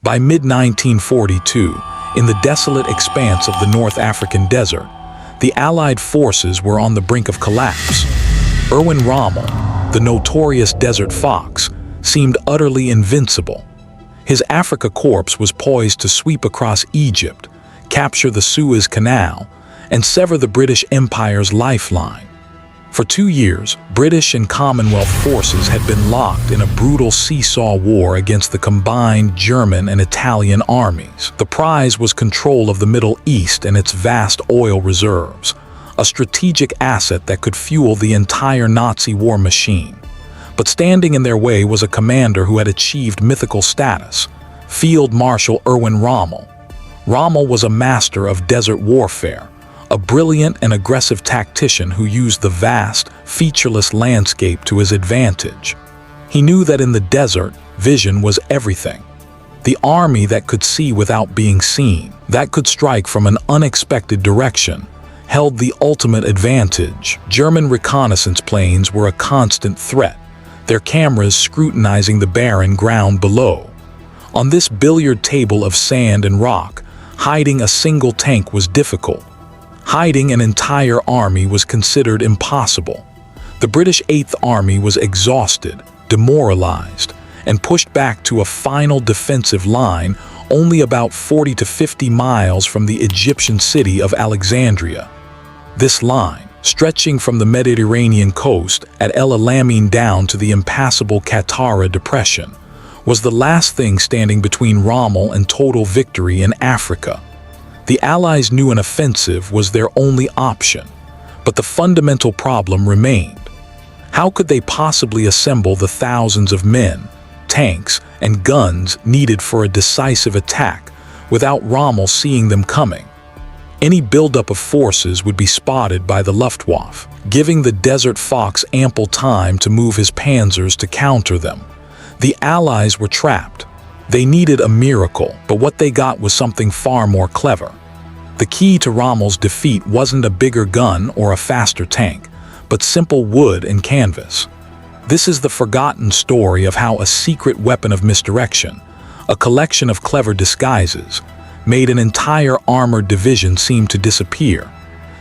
By mid-1942, in the desolate expanse of the North African desert, the Allied forces were on the brink of collapse. Erwin Rommel, the notorious Desert Fox, seemed utterly invincible. His Afrika Korps was poised to sweep across Egypt, capture the Suez Canal, and sever the British Empire's lifeline. For 2 years, British and Commonwealth forces had been locked in a brutal seesaw war against the combined German and Italian armies. The prize was control of the Middle East and its vast oil reserves, a strategic asset that could fuel the entire Nazi war machine. But standing in their way was a commander who had achieved mythical status, Field Marshal Erwin Rommel. Rommel was a master of desert warfare, a brilliant and aggressive tactician who used the vast, featureless landscape to his advantage. He knew that in the desert, vision was everything. The army that could see without being seen, that could strike from an unexpected direction, held the ultimate advantage. German reconnaissance planes were a constant threat, their cameras scrutinizing the barren ground below. On this billiard table of sand and rock, hiding a single tank was difficult. Hiding an entire army was considered impossible. The British 8th Army was exhausted, demoralized, and pushed back to a final defensive line only about 40 to 50 miles from the Egyptian city of Alexandria. This line, stretching from the Mediterranean coast at El Alamein down to the impassable Qattara Depression, was the last thing standing between Rommel and total victory in Africa. The Allies knew an offensive was their only option, but the fundamental problem remained. How could they possibly assemble the thousands of men, tanks, and guns needed for a decisive attack without Rommel seeing them coming? Any buildup of forces would be spotted by the Luftwaffe, giving the Desert Fox ample time to move his panzers to counter them. The Allies were trapped. They needed a miracle, but what they got was something far more clever. The key to Rommel's defeat wasn't a bigger gun or a faster tank, but simple wood and canvas. This is the forgotten story of how a secret weapon of misdirection, a collection of clever disguises, made an entire armored division seem to disappear,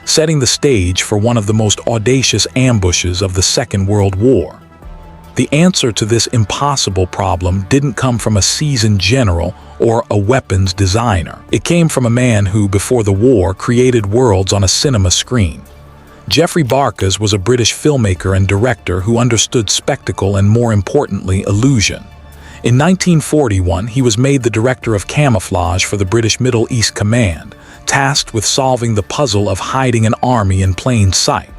setting the stage for one of the most audacious ambushes of the Second World War. The answer to this impossible problem didn't come from a seasoned general or a weapons designer. It came from a man who, before the war, created worlds on a cinema screen. Geoffrey Barkas was a British filmmaker and director who understood spectacle and, more importantly, illusion. In 1941, he was made the director of camouflage for the British Middle East Command, tasked with solving the puzzle of hiding an army in plain sight.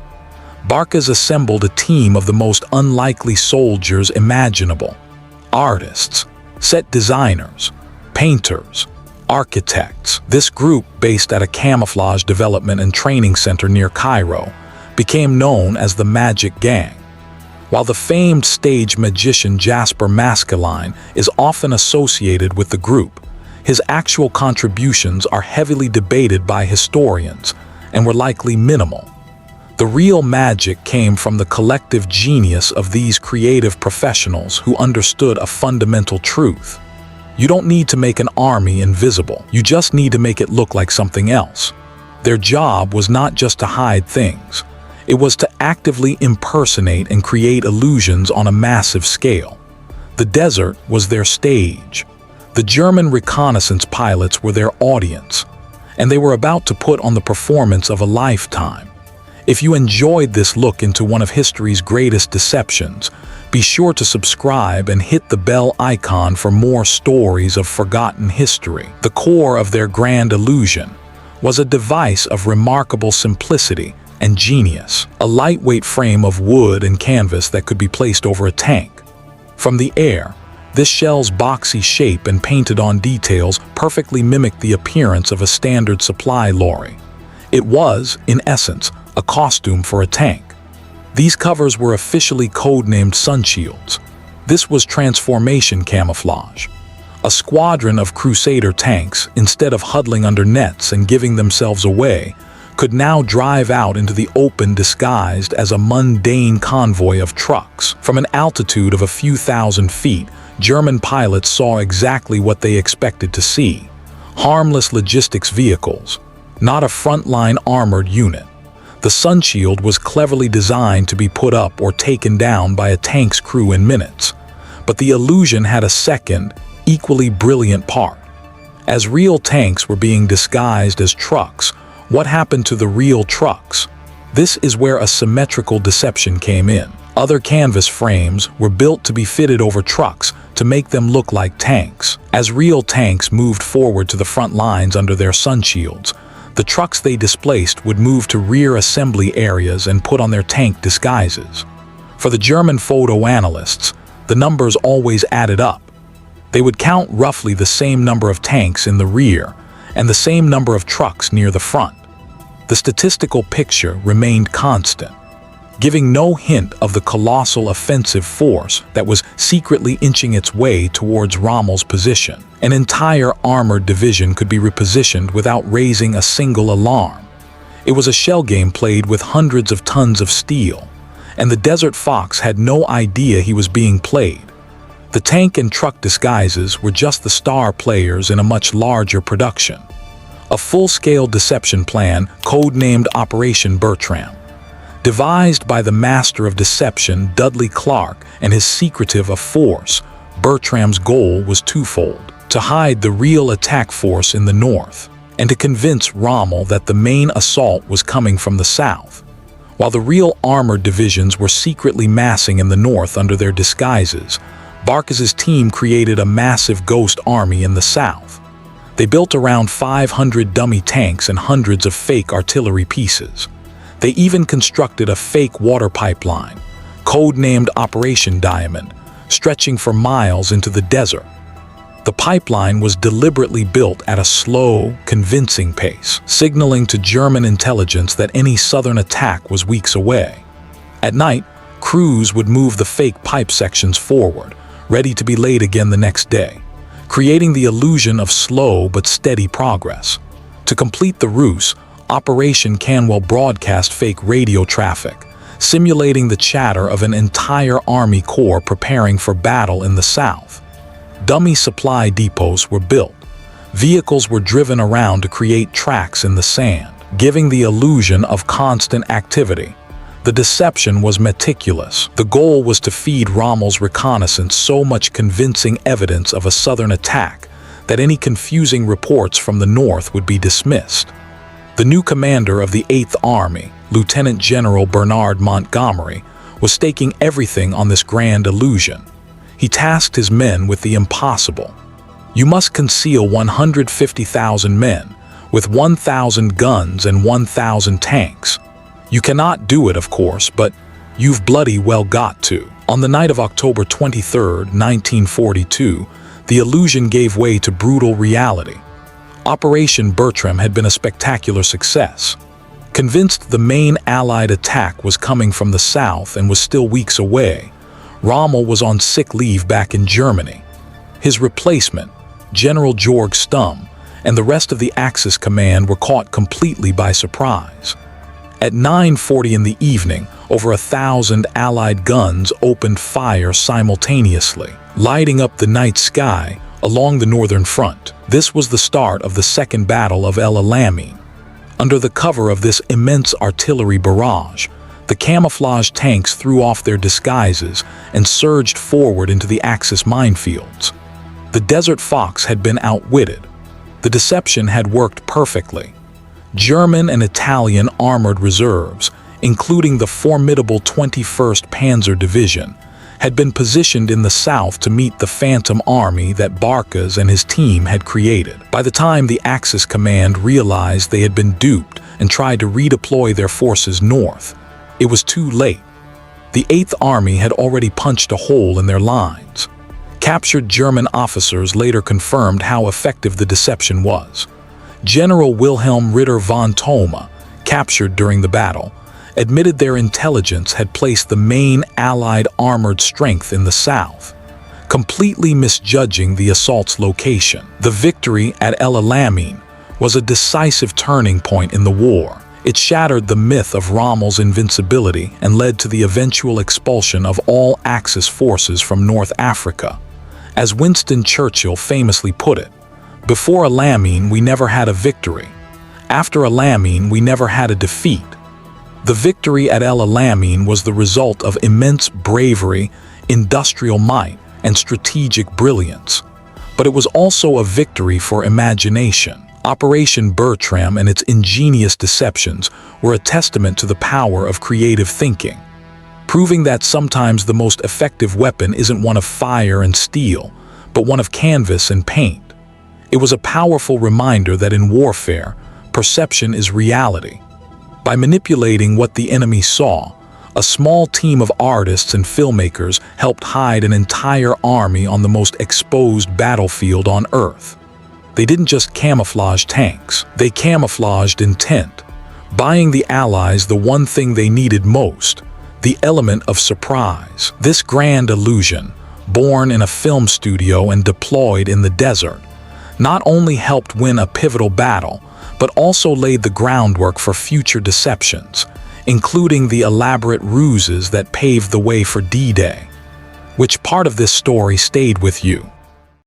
Barkas assembled a team of the most unlikely soldiers imaginable: artists, set designers, painters, architects. This group, based at a camouflage development and training center near Cairo, became known as the Magic Gang. While the famed stage magician Jasper Maskelyne is often associated with the group, his actual contributions are heavily debated by historians and were likely minimal. The real magic came from the collective genius of these creative professionals who understood a fundamental truth. You don't need to make an army invisible. You just need to make it look like something else. Their job was not just to hide things. It was to actively impersonate and create illusions on a massive scale. The desert was their stage. The German reconnaissance pilots were their audience, and they were about to put on the performance of a lifetime. If you enjoyed this look into one of history's greatest deceptions, be sure to subscribe and hit the bell icon for more stories of forgotten history. The core of their grand illusion was a device of remarkable simplicity and genius, a lightweight frame of wood and canvas that could be placed over a tank. From the air, this shell's boxy shape and painted-on details perfectly mimicked the appearance of a standard supply lorry. It was, in essence, a costume for a tank. These covers were officially codenamed sunshields. This was transformation camouflage. A squadron of Crusader tanks, instead of huddling under nets and giving themselves away, could now drive out into the open disguised as a mundane convoy of trucks. From an altitude of a few thousand feet, German pilots saw exactly what they expected to see: harmless logistics vehicles, not a frontline armored unit. The sunshield was cleverly designed to be put up or taken down by a tank's crew in minutes. But the illusion had a second, equally brilliant part. As real tanks were being disguised as trucks, what happened to the real trucks? This is where a symmetrical deception came in. Other canvas frames were built to be fitted over trucks to make them look like tanks. As real tanks moved forward to the front lines under their sunshields, the trucks they displaced would move to rear assembly areas and put on their tank disguises. For the German photo analysts, the numbers always added up. They would count roughly the same number of tanks in the rear and the same number of trucks near the front. The statistical picture remained constant, giving no hint of the colossal offensive force that was secretly inching its way towards Rommel's position. An entire armored division could be repositioned without raising a single alarm. It was a shell game played with hundreds of tons of steel, and the Desert Fox had no idea he was being played. The tank and truck disguises were just the star players in a much larger production. A full-scale deception plan, codenamed Operation Bertram. Devised by the master of deception, Dudley Clark, and his secretive of force, Bertram's goal was twofold: to hide the real attack force in the north, and to convince Rommel that the main assault was coming from the south. While the real armored divisions were secretly massing in the north under their disguises, Barkas's team created a massive ghost army in the south. They built around 500 dummy tanks and hundreds of fake artillery pieces. They even constructed a fake water pipeline, codenamed Operation Diamond, stretching for miles into the desert. The pipeline was deliberately built at a slow, convincing pace, signaling to German intelligence that any southern attack was weeks away. At night, crews would move the fake pipe sections forward, ready to be laid again the next day, creating the illusion of slow but steady progress. To complete the ruse, Operation Canwell broadcast fake radio traffic, simulating the chatter of an entire army corps preparing for battle in the south. Dummy supply depots were built. Vehicles were driven around to create tracks in the sand, giving the illusion of constant activity. The deception was meticulous. The goal was to feed Rommel's reconnaissance so much convincing evidence of a southern attack that any confusing reports from the north would be dismissed. The new commander of the 8th Army, Lieutenant General Bernard Montgomery, was staking everything on this grand illusion. He tasked his men with the impossible. You must conceal 150,000 men, with 1,000 guns and 1,000 tanks. You cannot do it, of course, but you've bloody well got to. On the night of October 23, 1942, the illusion gave way to brutal reality. Operation Bertram had been a spectacular success. Convinced the main Allied attack was coming from the south and was still weeks away, Rommel was on sick leave back in Germany. His replacement, General Georg Stumm, and the rest of the Axis command were caught completely by surprise. At 9:40 in the evening, over 1,000 Allied guns opened fire simultaneously, lighting up the night sky along the northern front. This was the start of the Second Battle of El Alamein. Under the cover of this immense artillery barrage, the camouflage tanks threw off their disguises and surged forward into the Axis minefields. The Desert Fox had been outwitted. The deception had worked perfectly. German and Italian armored reserves, including the formidable 21st Panzer Division, had been positioned in the south to meet the phantom army that Barkas and his team had created. By the time the Axis command realized they had been duped and tried to redeploy their forces north, it was too late. The 8th Army had already punched a hole in their lines. Captured German officers later confirmed how effective the deception was. General Wilhelm Ritter von Thoma, captured during the battle, admitted their intelligence had placed the main Allied armored strength in the south, completely misjudging the assault's location. The victory at El Alamein was a decisive turning point in the war. It shattered the myth of Rommel's invincibility and led to the eventual expulsion of all Axis forces from North Africa. As Winston Churchill famously put it, "Before Alamein, we never had a victory. After Alamein, we never had a defeat." The victory at El Alamein was the result of immense bravery, industrial might, and strategic brilliance. But it was also a victory for imagination. Operation Bertram and its ingenious deceptions were a testament to the power of creative thinking, proving that sometimes the most effective weapon isn't one of fire and steel, but one of canvas and paint. It was a powerful reminder that in warfare, perception is reality. By manipulating what the enemy saw, a small team of artists and filmmakers helped hide an entire army on the most exposed battlefield on Earth. They didn't just camouflage tanks, they camouflaged intent, buying the Allies the one thing they needed most: the element of surprise. This grand illusion, born in a film studio and deployed in the desert, not only helped win a pivotal battle, but also laid the groundwork for future deceptions, including the elaborate ruses that paved the way for D-Day. Which part of this story stayed with you?